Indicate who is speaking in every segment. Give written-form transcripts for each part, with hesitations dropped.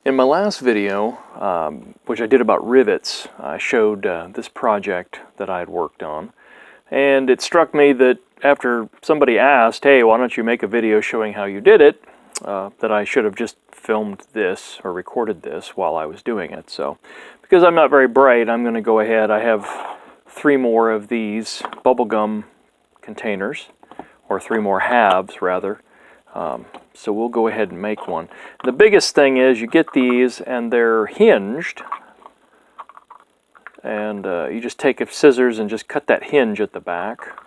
Speaker 1: In my last video, which I did about rivets, I showed this project that I had worked on. And it struck me that after somebody asked, hey, why don't you make a video showing how you did it, that I should have just filmed this or recorded this while I was doing it. So, because I'm not very bright, I'm going to go ahead. I have 3 more of these bubblegum containers, or 3 more halves rather. So we'll go ahead and make one. The biggest thing is you get these and they're hinged, and you just take scissors and just cut that hinge at the back.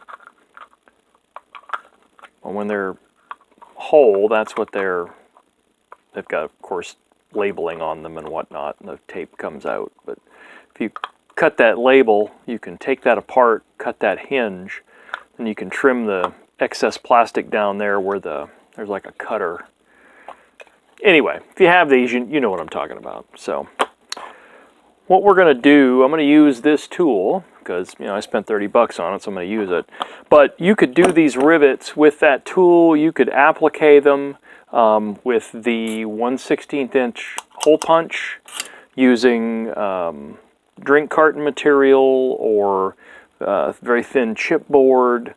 Speaker 1: And when they're whole, that's what they've got, of course, labeling on them and whatnot, and the tape comes out. But if you cut that label, you can take that apart, cut that hinge, and you can trim the excess plastic down there where there's like a cutter. Anyway, if you have these, you know what I'm talking about. So what we're going to do, I'm going to use this tool because, you know, I spent 30 bucks on it, so I'm going to use it. But you could do these rivets with that tool. You could applique them with the 1/16 inch hole punch using drink carton material or very thin chipboard,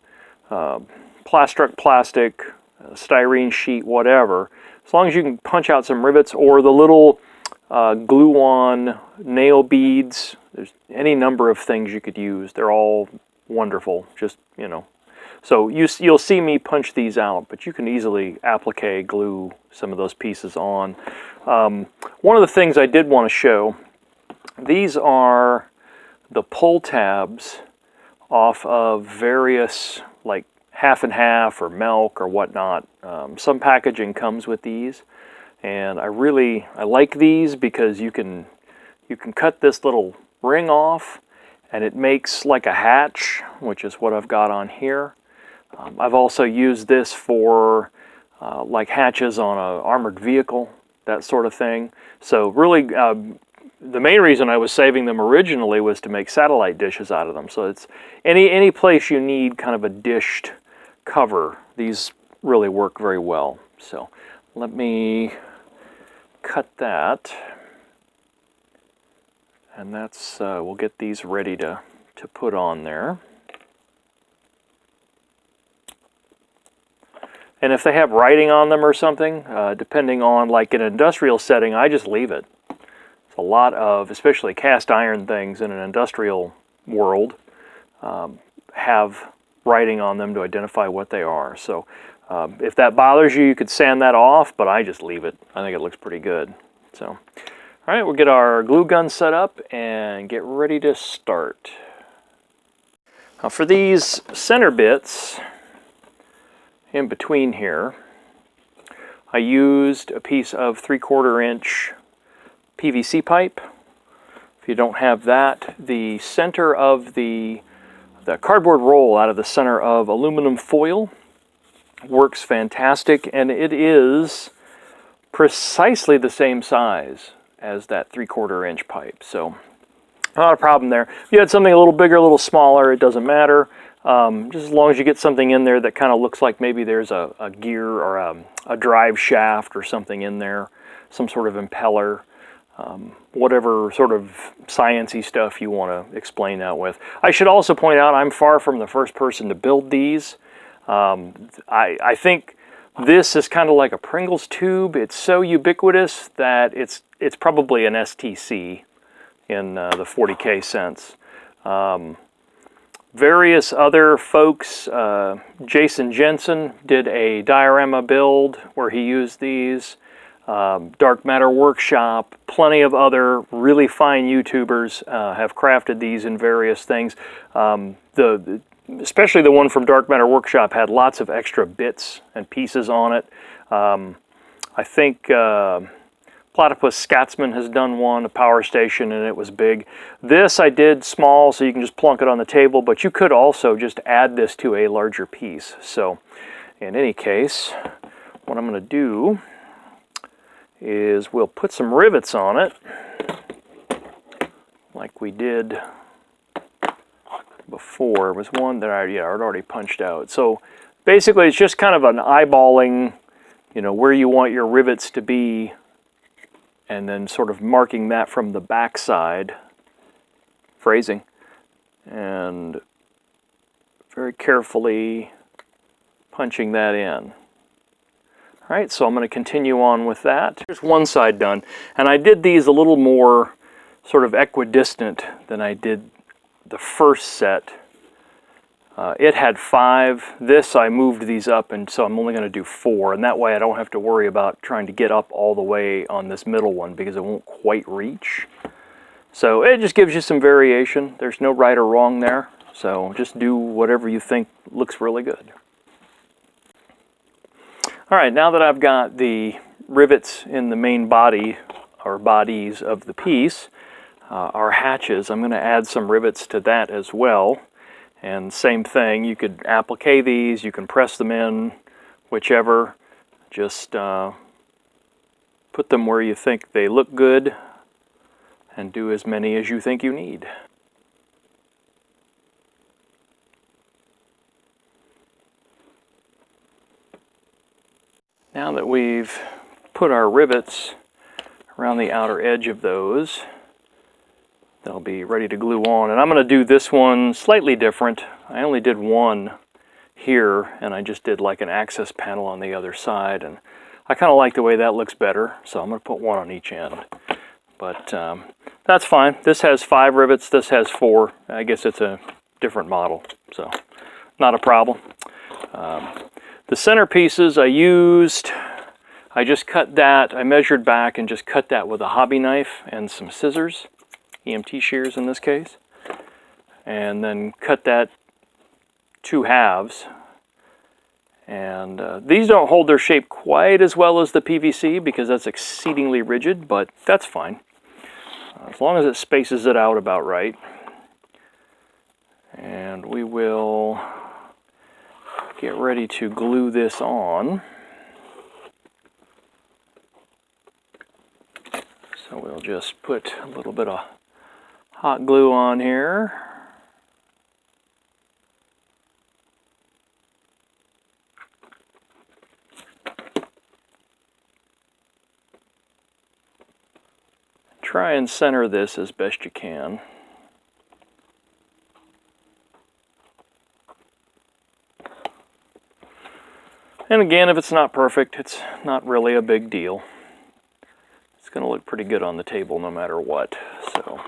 Speaker 1: Plastruct plastic, styrene sheet, whatever. As long as you can punch out some rivets, or the little glue-on nail beads. There's any number of things you could use. They're all wonderful. Just, you know. So you'll see me punch these out, but you can easily applique, glue some of those pieces on. One of the things I did want to show, these are the pull tabs off of various, like, half and half or milk or whatnot. Some packaging comes with these, and I like these because you can cut this little ring off and it makes like a hatch, which is what I've got on here. I've also used this for like hatches on an armored vehicle, that sort of thing. So really, the main reason I was saving them originally was to make satellite dishes out of them. So it's any place you need kind of a dished cover, these really work very well. So let me cut that, and that's we'll get these ready to put on there. And if they have writing on them or something, depending on, like, an industrial setting, I just leave it. It's a lot of, especially cast iron things in an industrial world, have writing on them to identify what they are. So if that bothers you, you could sand that off, but I just leave it. I think it looks pretty good. So, all right, we'll get our glue gun set up and get ready to start. Now for these center bits in between here, I used a piece of 3/4 inch PVC pipe. If you don't have that, the center of the cardboard roll out of the center of aluminum foil works fantastic, and it is precisely the same size as that 3/4 inch pipe. So not a problem there. If you had something a little bigger, a little smaller, it doesn't matter. Just as long as you get something in there that kind of looks like maybe there's a gear or a drive shaft or something in there, some sort of impeller. Whatever sort of science-y stuff you want to explain that with. I should also point out I'm far from the first person to build these. I think this is kind of like a Pringles tube. It's so ubiquitous that it's probably an STC in the 40K sense. Various other folks, Jason Jensen did a diorama build where he used these. Dark Matter Workshop, plenty of other really fine YouTubers have crafted these in various things. Especially the one from Dark Matter Workshop had lots of extra bits and pieces on it. I think Platypus Scatsman has done one, a power station, and it was big. This I did small, so you can just plunk it on the table, but you could also just add this to a larger piece. So in any case, what I'm going to do is we'll put some rivets on it like we did before. It was one that I'd already punched out. So basically it's just kind of an eyeballing, you know, where you want your rivets to be and then sort of marking that from the back side, phrasing, and very carefully punching that in. All right, so I'm going to continue on with that. Here's one side done, and I did these a little more sort of equidistant than I did the first set. It had 5. This, I moved these up, and so I'm only going to do 4, and that way I don't have to worry about trying to get up all the way on this middle one because it won't quite reach. So it just gives you some variation. There's no right or wrong there, so just do whatever you think looks really good. All right, now that I've got the rivets in the main body, or bodies of the piece, our hatches, I'm going to add some rivets to that as well. And same thing, you could applique these, you can press them in, whichever. Just put them where you think they look good and do as many as you think you need. Now that we've put our rivets around the outer edge of those, they'll be ready to glue on. And I'm going to do this one slightly different. I only did one here, and I just did like an access panel on the other side. And I kind of like the way that looks better, so I'm going to put one on each end. But that's fine. This has 5 rivets, this has 4. I guess it's a different model, so not a problem. The centerpieces I just cut that, I measured back and just cut that with a hobby knife and some scissors. EMT shears in this case, and then cut that 2 halves. And these don't hold their shape quite as well as the PVC because that's exceedingly rigid, but that's fine as long as it spaces it out about right. And we will get ready to glue this on. So we'll just put a little bit of hot glue on here. Try and center this as best you can. And again, if it's not perfect, it's not really a big deal. It's going to look pretty good on the table no matter what. So.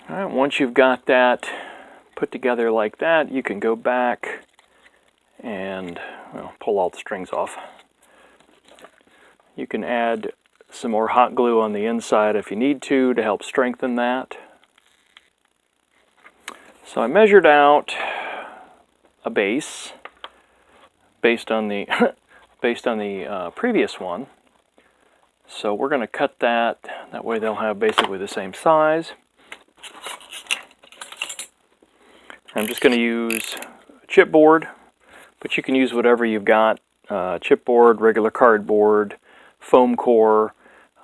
Speaker 1: All right, once you've got that put together like that, you can go back and pull all the strings off. You can add some more hot glue on the inside if you need to help strengthen that. So I measured out a base based on the previous one. So we're going to cut that. That way they'll have basically the same size. I'm just going to use chipboard, but you can use whatever you've got. Chipboard, regular cardboard, foam core,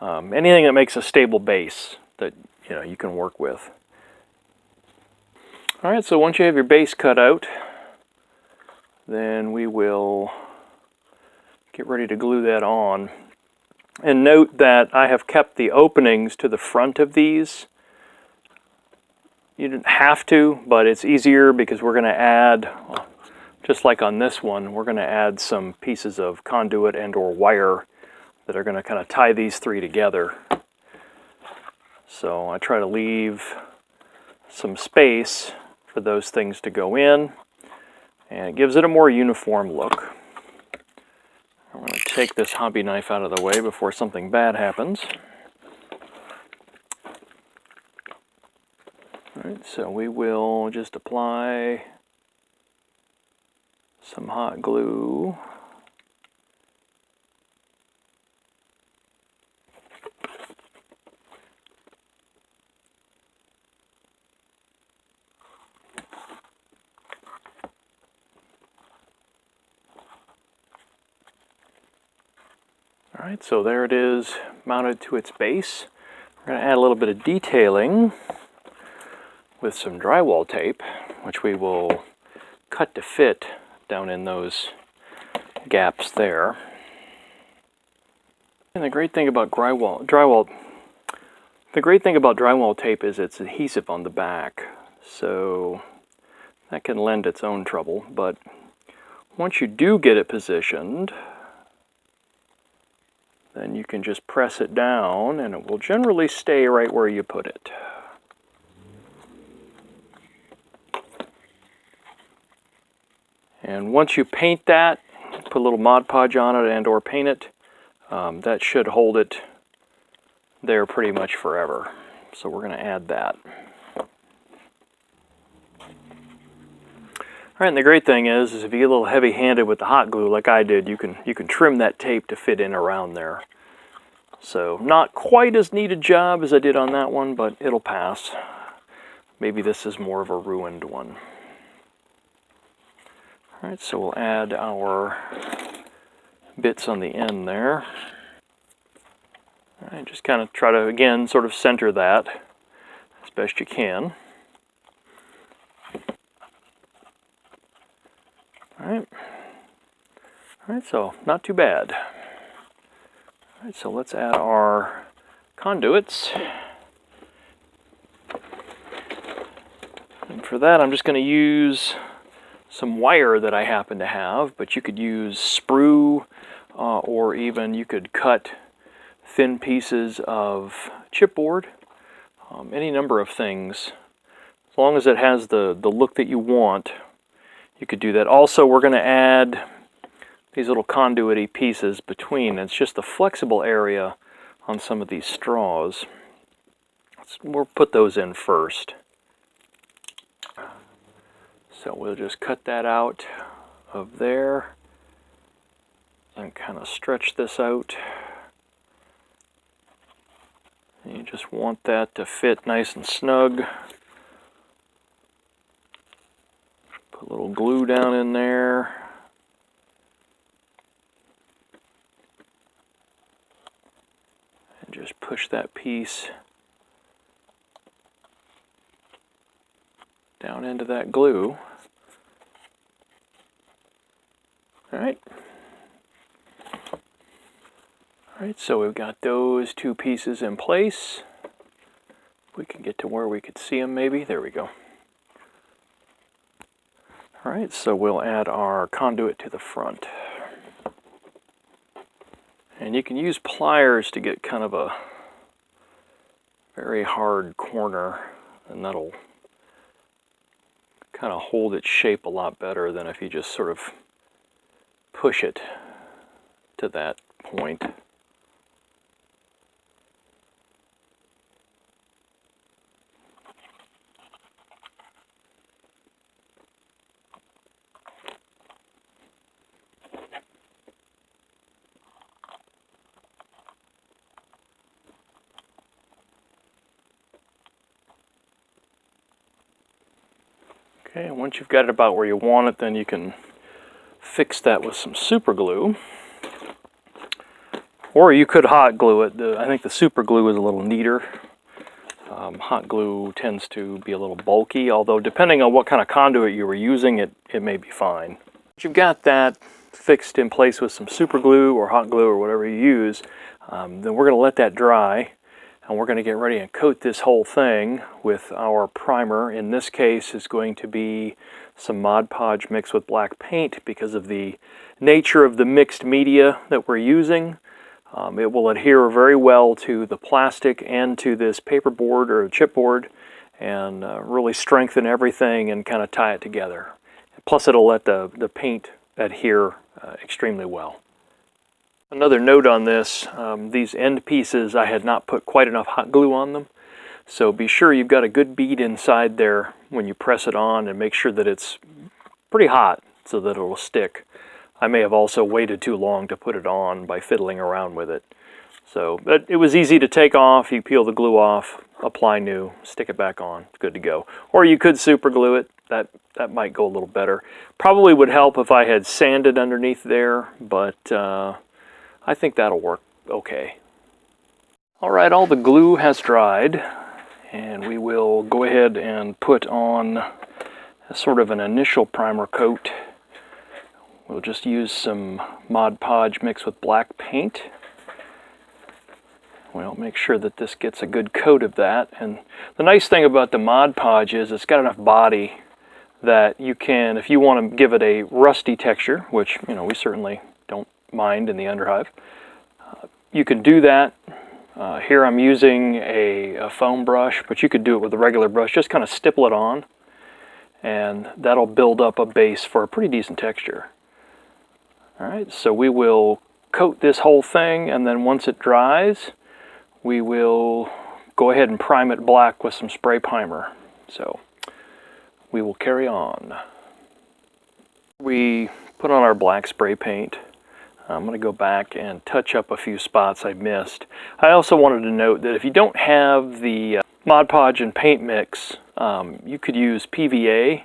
Speaker 1: anything that makes a stable base that you can work with. All right, so once you have your base cut out, then we will get ready to glue that on. And note that I have kept the openings to the front of these. You didn't have to, but it's easier because we're going to add, just like on this one, we're going to add some pieces of conduit and or wire that are going to kind of tie these 3 together. So I try to leave some space for those things to go in, and it gives it a more uniform look. I'm going to take this hobby knife out of the way before something bad happens. All right, so we will just apply some hot glue. All right, so there it is mounted to its base. We're going to add a little bit of detailing with some drywall tape, which we will cut to fit down in those gaps there. And the great thing about drywall tape is it's adhesive on the back, so that can lend its own trouble. But once you do get it positioned, then you can just press it down and it will generally stay right where you put it. And once you paint that, put a little Mod Podge on it and or paint it, that should hold it there pretty much forever. So we're going to add that. All right, and the great thing is if you get a little heavy-handed with the hot glue like I did, you can trim that tape to fit in around there. So not quite as neat a job as I did on that one, but it'll pass. Maybe this is more of a ruined one. All right, so we'll add our bits on the end there. All right, just kind of try to, again, sort of center that as best you can. All right, so not too bad. All right, so let's add our conduits. And for that, I'm just going to use some wire that I happen to have, but you could use sprue, or even you could cut thin pieces of chipboard, any number of things. As long as it has the look that you want, you could do that. Also, we're going to add these little conduit-y pieces between. It's just the flexible area on some of these straws. We'll put those in first. So we'll just cut that out of there and kind of stretch this out. And you just want that to fit nice and snug. Put a little glue down in there. And just push that piece down into that glue. All right. All right, so we've got those two pieces in place. We can get to where we could see them maybe. There we go. All right, so we'll add our conduit to the front. And you can use pliers to get kind of a very hard corner, and that'll kind of hold its shape a lot better than if you just sort of push it to that point. Okay, once you've got it about where you want it, then you can fix that with some super glue. Or you could hot glue it. I think the super glue is a little neater. Hot glue tends to be a little bulky, although depending on what kind of conduit you were using, it may be fine. Once you've got that fixed in place with some super glue or hot glue or whatever you use, then we're going to let that dry. And we're going to get ready and coat this whole thing with our primer. In this case, is going to be some Mod Podge mixed with black paint because of the nature of the mixed media that we're using. It will adhere very well to the plastic and to this paperboard or chipboard and really strengthen everything and kind of tie it together. Plus, it'll let the paint adhere extremely well. Another note on this, these end pieces, I had not put quite enough hot glue on them. So be sure you've got a good bead inside there when you press it on, and make sure that it's pretty hot so that it will stick. I may have also waited too long to put it on by fiddling around with it. So, but it was easy to take off. You peel the glue off, apply new, stick it back on, it's good to go. Or you could super glue it. That might go a little better. Probably would help if I had sanded underneath there, but I think that'll work okay. All right, all the glue has dried, and we will go ahead and put on a sort of an initial primer coat. We'll just use some Mod Podge mixed with black paint. We'll make sure that this gets a good coat of that. And the nice thing about the Mod Podge is it's got enough body that you can, if you want to give it a rusty texture, which we certainly don't mind in the underhive, you can do that. Here I'm using a foam brush, but you could do it with a regular brush. Just kind of stipple it on, and that'll build up a base for a pretty decent texture. All right, so we will coat this whole thing, and then once it dries, we will go ahead and prime it black with some spray primer. So we will carry on. We put on our black spray paint. I'm going to go back and touch up a few spots I missed. I also wanted to note that if you don't have the Mod Podge and paint mix, you could use PVA,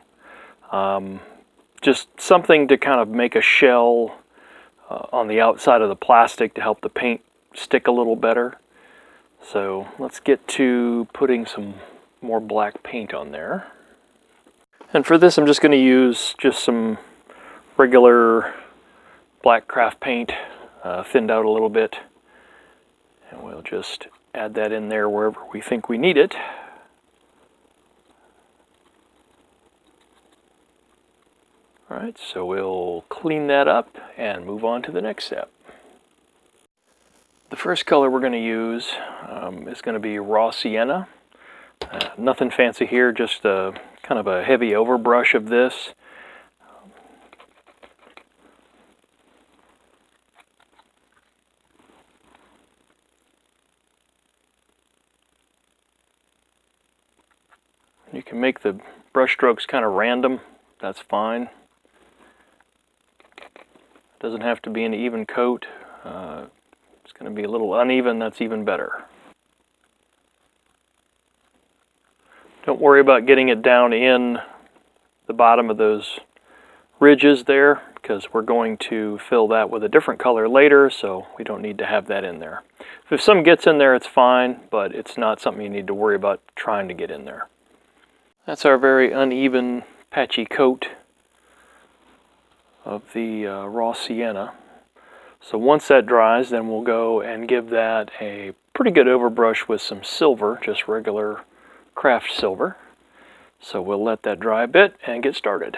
Speaker 1: just something to kind of make a shell on the outside of the plastic to help the paint stick a little better. So let's get to putting some more black paint on there. And for this I'm just going to use just some regular black craft paint, thinned out a little bit, and we'll just add that in there wherever we think we need it. Alright, so we'll clean that up and move on to the next step. The first color we're going to use is going to be raw sienna. Nothing fancy here, just kind of a heavy overbrush of this. You can make the brush strokes kind of random, that's fine. Doesn't have to be an even coat. It's going to be a little uneven, that's even better. Don't worry about getting it down in the bottom of those ridges there, because we're going to fill that with a different color later, so we don't need to have that in there. If some gets in there, it's fine, but it's not something you need to worry about trying to get in there. That's our very uneven, patchy coat of the raw sienna. So once that dries, then we'll go and give that a pretty good overbrush with some silver, just regular craft silver. So we'll let that dry a bit and get started.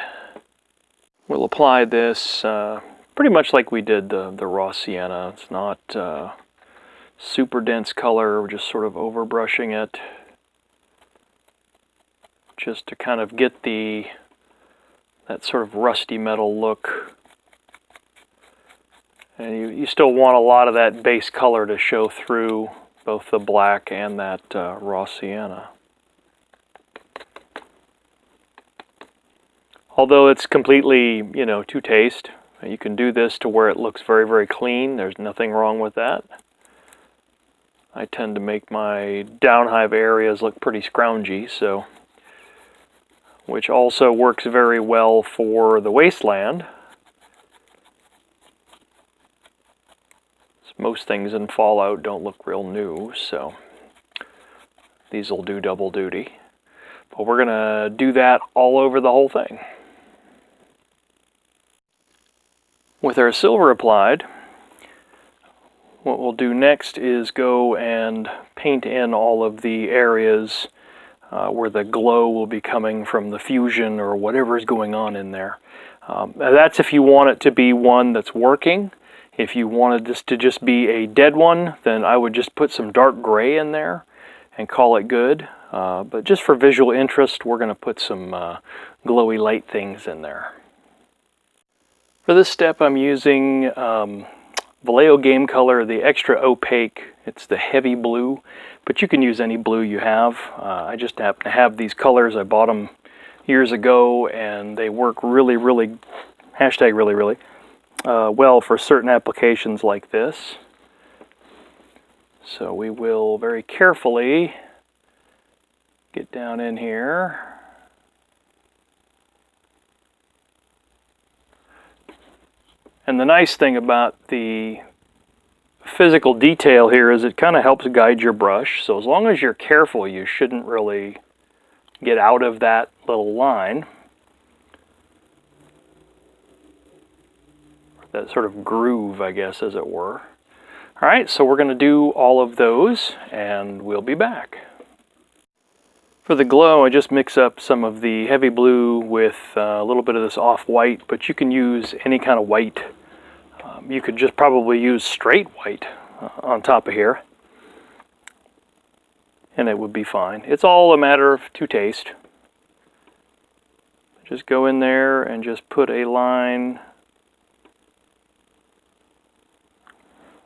Speaker 1: We'll apply this pretty much like we did the raw sienna. It's not super dense color, we're just sort of overbrushing it, just to kind of get that sort of rusty metal look. And you still want a lot of that base color to show through both the black and that raw sienna. Although it's completely, to taste, you can do this to where it looks very, very clean. There's nothing wrong with that. I tend to make my downhive areas look pretty scroungy, so, which also works very well for the wasteland. Most things in Fallout don't look real new, so these will do double duty. But we're going to do that all over the whole thing. With our silver applied, what we'll do next is go and paint in all of the areas where the glow will be coming from the fusion or whatever is going on in there. That's if you want it to be one that's working. If you wanted this to just be a dead one, then I would just put some dark gray in there and call it good. But just for visual interest, we're going to put some glowy light things in there. For this step, I'm using Vallejo Game Color, the extra opaque. It's the heavy blue, but you can use any blue you have. I just happen to have these colors. I bought them years ago, and they work really, really, #really, well for certain applications like this. So we will very carefully get down in here. And the nice thing about the physical detail here is it kind of helps guide your brush. So as long as you're careful, you shouldn't really get out of that little line. That sort of groove, I guess, as it were. All right, so we're going to do all of those, and we'll be back. For the glow, I just mix up some of the heavy blue with a little bit of this off-white, but you can use any kind of white. You could just probably use straight white on top of here, and it would be fine. It's all a matter of to taste. Just go in there and just put a line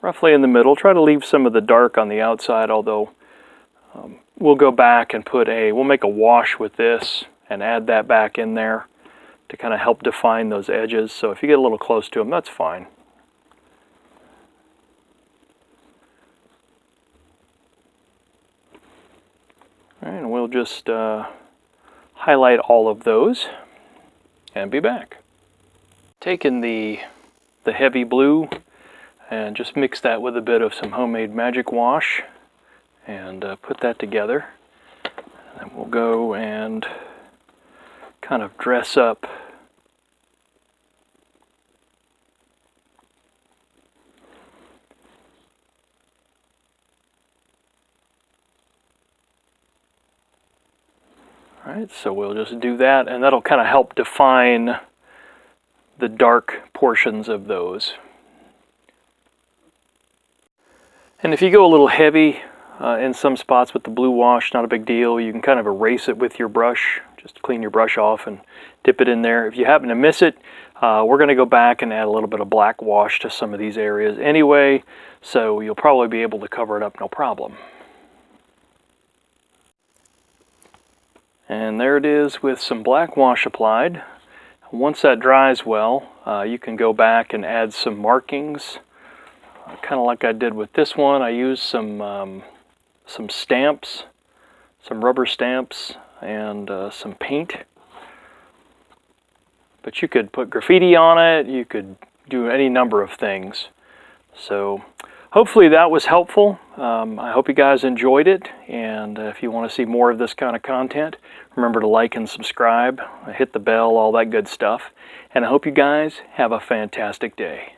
Speaker 1: roughly in the middle. Try to leave some of the dark on the outside, although we'll go back and we'll make a wash with this and add that back in there to kind of help define those edges. So if you get a little close to them, that's fine. All right, and we'll just highlight all of those and be back. Taking the heavy blue and just mix that with a bit of some homemade magic wash and put that together. And then we'll go and kind of dress up all right, so we'll just do that, and that'll kind of help define the dark portions of those. And if you go a little heavy in some spots with the blue wash, not a big deal. You can kind of erase it with your brush. Just clean your brush off and dip it in there. If you happen to miss it, we're going to go back and add a little bit of black wash to some of these areas anyway, so you'll probably be able to cover it up no problem. And there it is with some black wash applied. Once that dries well, you can go back and add some markings. Kind of like I did with this one. I used some stamps, some rubber stamps, and some paint. But you could put graffiti on it, you could do any number of things. So hopefully that was helpful. I hope you guys enjoyed it, and if you want to see more of this kind of content, remember to like and subscribe, hit the bell, all that good stuff. And I hope you guys have a fantastic day.